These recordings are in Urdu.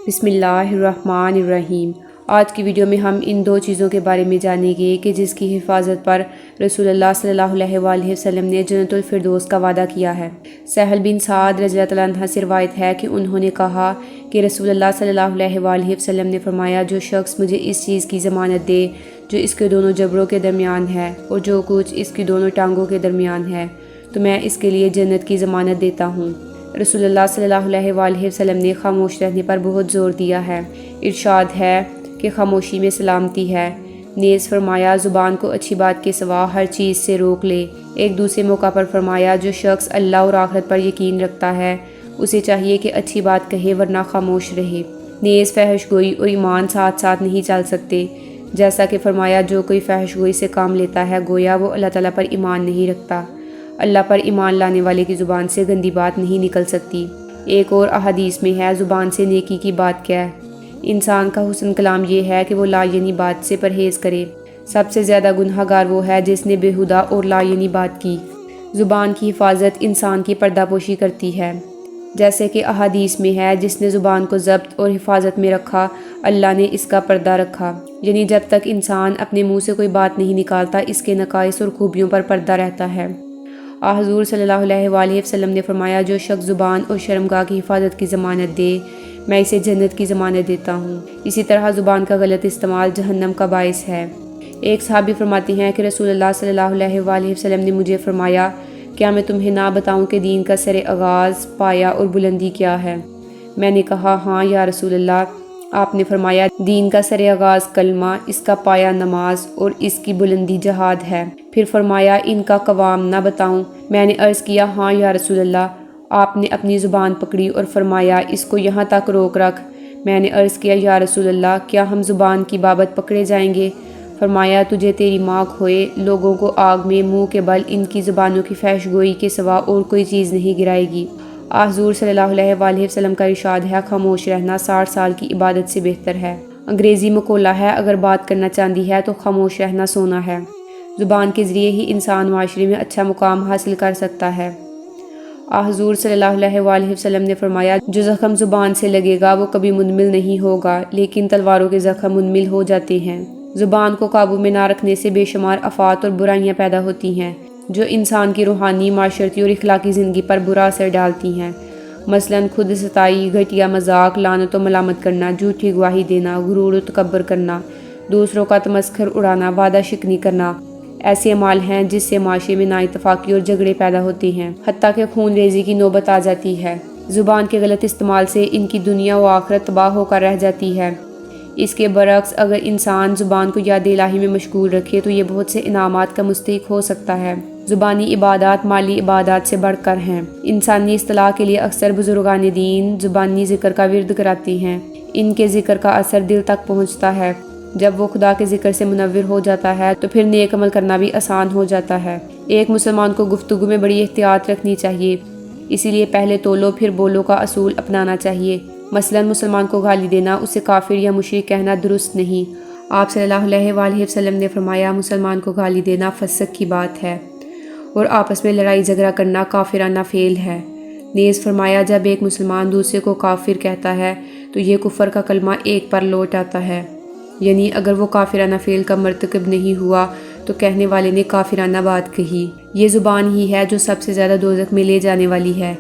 بسم اللہ الرحمن الرحیم۔ آج کی ویڈیو میں ہم ان دو چیزوں کے بارے میں جانیں گے کہ جس کی حفاظت پر رسول اللہ صلی اللہ علیہ وآلہ وسلم نے جنت الفردوس کا وعدہ کیا ہے۔ سہل بن سعد رضی اللہ عنہ سے روایت ہے کہ انہوں نے کہا کہ رسول اللہ صلی اللہ علیہ وآلہ وسلم نے فرمایا، جو شخص مجھے اس چیز کی ضمانت دے جو اس کے دونوں جبڑوں کے درمیان ہے اور جو کچھ اس کی دونوں ٹانگوں کے درمیان ہے تو میں اس کے لیے جنت کی ضمانت دیتا ہوں۔ رسول اللہ صلی اللہ علیہ وآلہ وسلم نے خاموش رہنے پر بہت زور دیا ہے۔ ارشاد ہے کہ خاموشی میں سلامتی ہے۔ نیز فرمایا، زبان کو اچھی بات کے سوا ہر چیز سے روک لے۔ ایک دوسرے موقع پر فرمایا، جو شخص اللہ اور آخرت پر یقین رکھتا ہے اسے چاہیے کہ اچھی بات کہے ورنہ خاموش رہے۔ نیز فحش گوئی اور ایمان ساتھ ساتھ نہیں چل سکتے، جیسا کہ فرمایا، جو کوئی فحش گوئی سے کام لیتا ہے گویا وہ اللہ تعالیٰ پر ایمان نہیں رکھتا۔ اللہ پر ایمان لانے والے کی زبان سے گندی بات نہیں نکل سکتی۔ ایک اور احادیث میں ہے، زبان سے نیکی کی بات کہہ۔ انسان کا حسن کلام یہ ہے کہ وہ لا یعنی بات سے پرہیز کرے۔ سب سے زیادہ گناہ گار وہ ہے جس نے بےہودہ اور لا یعنی بات کی۔ زبان کی حفاظت انسان کی پردہ پوشی کرتی ہے، جیسے کہ احادیث میں ہے، جس نے زبان کو ضبط اور حفاظت میں رکھا اللہ نے اس کا پردہ رکھا۔ یعنی جب تک انسان اپنے منہ سے کوئی بات نہیں نکالتا اس کے نقائص اور خوبیوں پر پردہ رہتا ہے۔ حضور صلی اللہ علیہ وآلہ وسلم نے فرمایا، جو شخص زبان اور شرمگاہ کی حفاظت کی ضمانت دے میں اسے جنت کی ضمانت دیتا ہوں۔ اسی طرح زبان کا غلط استعمال جہنم کا باعث ہے۔ ایک صحابی فرماتے ہیں کہ رسول اللہ صلی اللہ علیہ وآلہ وسلم نے مجھے فرمایا، کیا میں تمہیں نہ بتاؤں کہ دین کا سر آغاز، پایا اور بلندی کیا ہے؟ میں نے کہا، ہاں یا رسول اللہ۔ آپ نے فرمایا، دین کا سر آغاز کلمہ، اس کا پایا نماز اور اس کی بلندی جہاد ہے۔ پھر فرمایا، ان کا قوام نہ بتاؤں؟ میں نے عرض کیا، ہاں یا رسول اللہ۔ آپ نے اپنی زبان پکڑی اور فرمایا، اس کو یہاں تک روک رکھ۔ میں نے عرض کیا، یا رسول اللہ، کیا ہم زبان کی بابت پکڑے جائیں گے؟ فرمایا، تجھے تیری ماں کھوئے، لوگوں کو آگ میں منہ کے بل ان کی زبانوں کی فحش گوئی کے سوا اور کوئی چیز نہیں گرائے گی۔ حضور صلی اللہ علیہ وآلہ وسلم کا ارشاد ہے، خاموش رہنا 60 سال کی عبادت سے بہتر ہے۔ انگریزی مقولہ ہے، اگر بات کرنا چاندی ہے تو خاموش رہنا سونا ہے۔ زبان کے ذریعے ہی انسان معاشرے میں اچھا مقام حاصل کر سکتا ہے۔ حضور صلی اللہ علیہ وآلہ وسلم نے فرمایا، جو زخم زبان سے لگے گا وہ کبھی منمل نہیں ہوگا، لیکن تلواروں کے زخم منمل ہو جاتے ہیں۔ زبان کو قابو میں نہ رکھنے سے بے شمار آفات اور برائیاں پیدا ہوتی ہیں جو انسان کی روحانی، معاشرتی اور اخلاقی زندگی پر برا اثر ڈالتی ہیں۔ مثلاً خود ستائی، گھٹیا مذاق، لعنت و ملامت کرنا، جھوٹی گواہی دینا، غرور و تکبر کرنا، دوسروں کا تمسخر اڑانا، وعدہ شکنی کرنا ایسے اعمال ہیں جس سے معاشرے میں نا اتفاقی اور جھگڑے پیدا ہوتے ہیں، حتیٰ کہ خون ریزی کی نوبت آ جاتی ہے۔ زبان کے غلط استعمال سے ان کی دنیا و آخرت تباہ ہو کر رہ جاتی ہے۔ اس کے برعکس اگر انسان زبان کو یاد الہی میں مشغول رکھے تو یہ بہت سے انعامات کا مستحق ہو سکتا ہے۔ زبانی عبادات مالی عبادات سے بڑھ کر ہیں۔ انسانی اصطلاح کے لیے اکثر بزرگان دین زبانی ذکر کا ورد کراتے ہیں۔ ان کے ذکر کا اثر دل تک پہنچتا ہے۔ جب وہ خدا کے ذکر سے منور ہو جاتا ہے تو پھر نیک عمل کرنا بھی آسان ہو جاتا ہے۔ ایک مسلمان کو گفتگو میں بڑی احتیاط رکھنی چاہیے، اسی لیے پہلے تولو پھر بولو کا اصول اپنانا چاہیے۔ مثلاً مسلمان کو گالی دینا، اسے کافر یا مشرک کہنا درست نہیں۔ آپ صلی اللہ علیہ وآلہ وسلم نے فرمایا، مسلمان کو گالی دینا فسق کی بات ہے اور آپس میں لڑائی جھگڑا کرنا کافرانہ فعل ہے۔ نیز فرمایا، جب ایک مسلمان دوسرے کو کافر کہتا ہے تو یہ کفر کا کلمہ ایک پر لوٹ آتا ہے، یعنی اگر وہ کافرانہ فعل کا مرتکب نہیں ہوا تو کہنے والے نے کافرانہ بات کہی۔ یہ زبان ہی ہے جو سب سے زیادہ دوزخ میں لے جانے والی ہے۔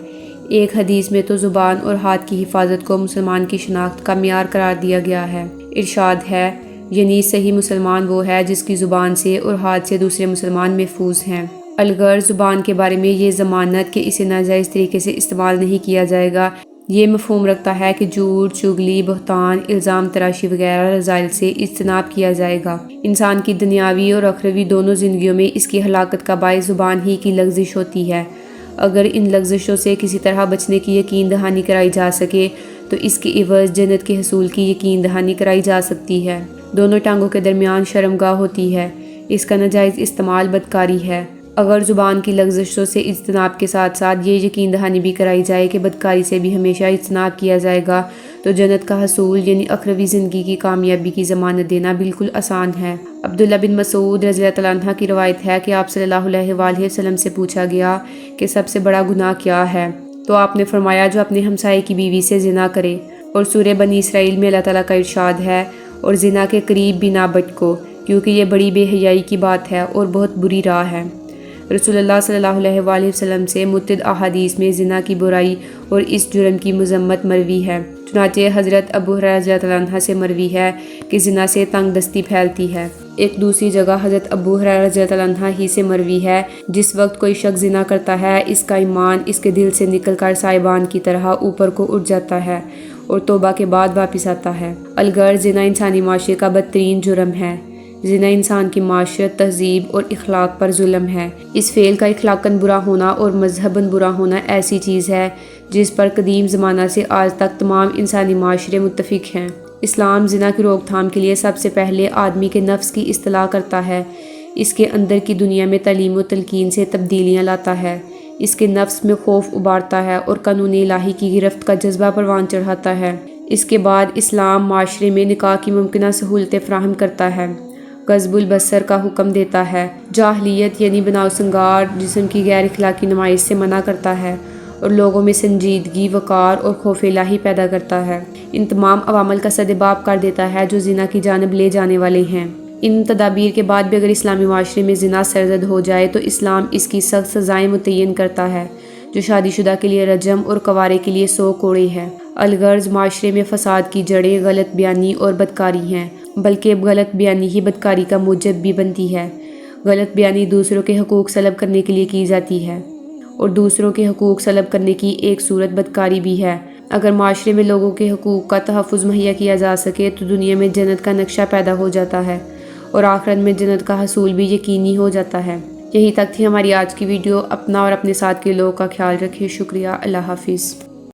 ایک حدیث میں تو زبان اور ہاتھ کی حفاظت کو مسلمان کی شناخت کا معیار قرار دیا گیا ہے۔ ارشاد ہے، یعنی صحیح مسلمان وہ ہے جس کی زبان سے اور ہاتھ سے دوسرے مسلمان محفوظ ہیں۔ الغرض زبان کے بارے میں یہ ضمانت کہ اسے ناجائز طریقے سے استعمال نہیں کیا جائے گا یہ مفہوم رکھتا ہے کہ جھوٹ، چغلی، بہتان، الزام تراشی وغیرہ رذائل سے اجتناب کیا جائے گا۔ انسان کی دنیاوی اور اخروی دونوں زندگیوں میں اس کی ہلاکت کا باعث زبان ہی کی لغزش ہوتی ہے۔ اگر ان لغزشوں سے کسی طرح بچنے کی یقین دہانی کرائی جا سکے تو اس کے عوض جنت کے حصول کی یقین دہانی کرائی جا سکتی ہے۔ دونوں ٹانگوں کے درمیان شرمگاہ ہوتی ہے، اس کا ناجائز استعمال بدکاری ہے۔ اگر زبان کی لغزشوں سے اجتناب کے ساتھ ساتھ یہ یقین دہانی بھی کرائی جائے کہ بدکاری سے بھی ہمیشہ اجتناب کیا جائے گا تو جنت کا حصول یعنی اخروی زندگی کی کامیابی کی ضمانت دینا بالکل آسان ہے۔ عبداللہ بن مسعود رضی اللہ عنہ کی روایت ہے کہ آپ صلی اللہ علیہ وآلہ وسلم سے پوچھا گیا کہ سب سے بڑا گناہ کیا ہے؟ تو آپ نے فرمایا، جو اپنے ہمسائے کی بیوی سے زنا کرے، اور سورہ بنی اسرائیل میں اللہ تعالیٰ کا ارشاد ہے، اور زنا کے قریب بھی نہ بچو کیونکہ یہ بڑی بے حیائی کی بات ہے اور بہت بری راہ ہے۔ رسول اللہ صلی اللہ علیہ وآلہ وسلم سے متعدد احادیث میں زنا کی برائی اور اس جرم کی مذمت مروی ہے۔ چنانچہ حضرت ابو ہریرہ رضی اللہ عنہ سے مروی ہے کہ زنا سے تنگ دستی پھیلتی ہے۔ ایک دوسری جگہ حضرت ابو ہریرہ رضی اللہ عنہ ہی سے مروی ہے، جس وقت کوئی شخص زنا کرتا ہے اس کا ایمان اس کے دل سے نکل کر سائبان کی طرح اوپر کو اٹھ جاتا ہے اور توبہ کے بعد واپس آتا ہے۔ الغرض زنا انسانی معاشرے کا بدترین جرم ہے۔ زنا انسان کی معاشرت، تہذیب اور اخلاق پر ظلم ہے۔ اس فعل کا اخلاقاً برا ہونا اور مذہباً برا ہونا ایسی چیز ہے جس پر قدیم زمانہ سے آج تک تمام انسانی معاشرے متفق ہیں۔ اسلام زنا کی روک تھام کے لیے سب سے پہلے آدمی کے نفس کی اصلاح کرتا ہے، اس کے اندر کی دنیا میں تعلیم و تلقین سے تبدیلیاں لاتا ہے، اس کے نفس میں خوف ابارتا ہے اور قانون الہی کی گرفت کا جذبہ پروان چڑھاتا ہے۔ اس کے بعد اسلام معاشرے میں نکاح کی ممکنہ سہولتیں فراہم کرتا ہے، غضب البصر کا حکم دیتا ہے، جاہلیت یعنی بناؤ سنگار جسم کی غیر اخلاقی نمائش سے منع کرتا ہے اور لوگوں میں سنجیدگی، وقار اور خوف الہی پیدا کرتا ہے۔ ان تمام عوامل کا سدباب کر دیتا ہے جو زنا کی جانب لے جانے والے ہیں۔ ان تدابیر کے بعد بھی اگر اسلامی معاشرے میں زنا سرزد ہو جائے تو اسلام اس کی سخت سزائیں متعین کرتا ہے، جو شادی شدہ کے لیے رجم اور کوارے کے لیے 100 کوڑے ہے۔ الغرض معاشرے میں فساد کی جڑیں غلط بیانی اور بدکاری ہیں، بلکہ غلط بیانی ہی بدکاری کا موجب بھی بنتی ہے۔ غلط بیانی دوسروں کے حقوق سلب کرنے کے لیے کی جاتی ہے اور دوسروں کے حقوق سلب کرنے کی ایک صورت بدکاری بھی ہے۔ اگر معاشرے میں لوگوں کے حقوق کا تحفظ مہیا کیا جا سکے تو دنیا میں جنت کا نقشہ پیدا ہو جاتا ہے اور آخرت میں جنت کا حصول بھی یقینی ہو جاتا ہے۔ یہی تک تھی ہماری آج کی ویڈیو۔ اپنا اور اپنے ساتھ کے لوگوں کا خیال رکھیں۔ شکریہ۔ اللہ حافظ۔